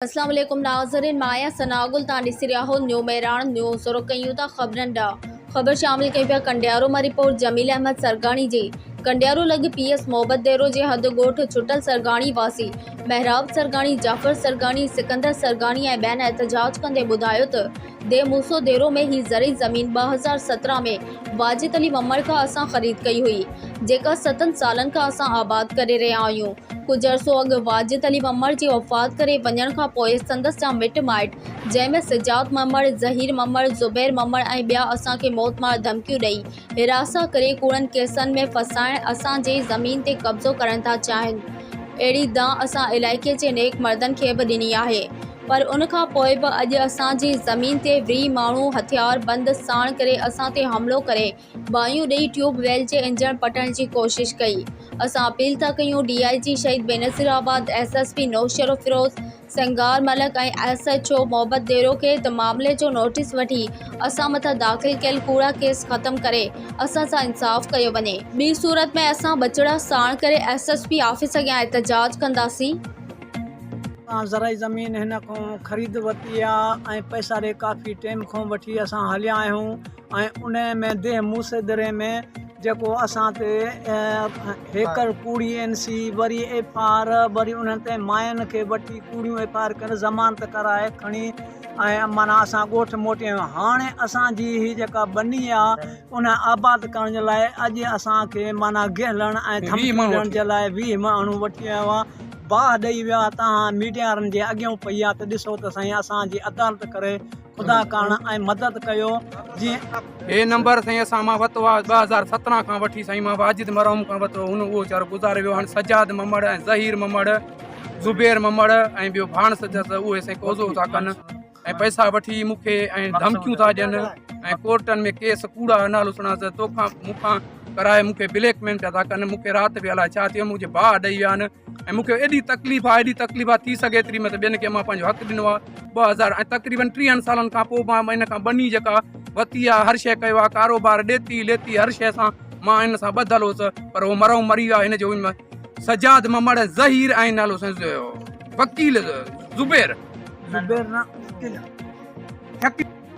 अस्सलाम वालेकुम नाज़रीन, माया सनागुल तां ॾिसी रहिया हो न्यू मेरान न्यूज़ और कयूं था ख़बरनि ॾांहुं। ख़बर शामिल कई पिया कंडियारो मां रिपोर्ट जमील अहमद सरगाणी जी। कंडियारो लॻ पीएस मोहब्बत देरो जे हद ॻोठ छुटल सरगाणी वासी महराब सरगाणी, जाफ़र सरगाणी, सिकंदर सरगाणी ऐं ॿियनि एहतजाज कंदे ॿुधायो त दे मूसो देरो में ही ज़रई ज़मीन 2017 में वाजिद अली मम्मड़ खां असां ख़रीद कई हुई, जेका 7 सालनि खां असां आबाद करे रहिया आहियूं। कुछ अरसो अॻु वाजिद अली मम्मड़ जी वफ़ात करे वञण खां पोइ संदसि जा मिट माइट जंहिंमें सिजात मम्मड़, ज़हीर मम्मड़, ज़ुबैर मम्मड़ ऐं ॿिया असांखे मौतमार धमकियूं ॾेई हिरासा करे कूड़नि केसनि में फसाइण, असांजे ज़मीन ते कब्ज़ो करण था चाहिनि। अहिड़ी दांह असां इलाइक़े जे नेक मर्दनि खे बि ॾिनी आहे, पर उन खां पोइ बि अॼु असांजी ज़मीन ते 20 माण्हू हथियार बंद साण करे असां ते हमिलो करे बायूं ॾेई ट्यूबवेल जे इंजण पटण जी कोशिश कई। असां अपील था कयूं DIG शहीद बेनज़ीराबाद, SSP नौशरो फिरोज़, संगार मलक ऐं SHO मोहब्बत देरो खे त मामले जो नोटिस वठी असां मथां दाख़िल कयल कूड़ा केस ख़त्म करे असां सां इंसाफ़ कयो वञे। ॿी सूरत में असां बचड़ा साण करे SSP ऑफिस अॻियां एहतजाज कंदासीं। ज़राई ज़मीन हिन खां ख़रीद वरिती आहे ऐं पैसा ॾे काफ़ी टाइम खां वठी असां हलिया आहियूं ऐं उन में देह मुसदरे में जेको असां ते हेकर कूड़ी NC वरी FR वरी उन्हनि ते माइनि खे वठी कूड़ियूं FR करे ज़मानत कराए खणी ऐं माना असां ॻोठ मोटिया आहियूं। हाणे असांजी ही जेका बनी आहे उन आबाद करण जे लाइ अॼु असांखे माना घेलण ऐं धमकी ॾियण जे लाइ 20 माण्हू वठी आयो आहे। बाह ॾेई विया, तव्हां मीडिया वारनि जे अॻियां पई आहे त ॾिसो त साईं असांजी अदालत करे ख़ुदा करण ऐं मदद कयो। जीअं हे नंबर साईं असां मां वरितो आहे 2017 खां वठी साईं मां वाजिद मरहूम खां वरितो, हुन उहो वीचारो गुज़ारे वियो। हाणे सजाद मम्मड़ ऐं ज़हीर मम्मड़, ज़ुबैर मम्मड़ ऐं ॿियो भाणस अथसि, उहे साईं कोज़ो था कनि ऐं पैसा वठी मूंखे ऐं धमकियूं था ॾियनि ऐं कोर्टनि में केस कूड़ा नालो सुञाणसि तोखां मूंखां कराए मूंखे ब्लैकमेल पिया था कनि। मूंखे राति बि अलाए छा थियो, मुंहिंजे भाउ ॾेई विया आहिनि ऐं मूंखे एॾी तकलीफ़ आहे थी सघे एतिरी मतिलबु ॿियनि खे मां पंहिंजो हक़ ॾिनो आहे 2000 ऐं तक़रीबन 30 सालनि खां पोइ मां इन खां बनी जेका वरिती आहे, हर शइ कयो आहे, कारोबार ॾेती लेती हर शइ सां मां इन सां ॿधल हुउसि, पर उहो मरहूम मरी वियो आहे। हिन जो सजाद मम्मड़, ज़हीर ऐं नालो वकील ज़ुबैर न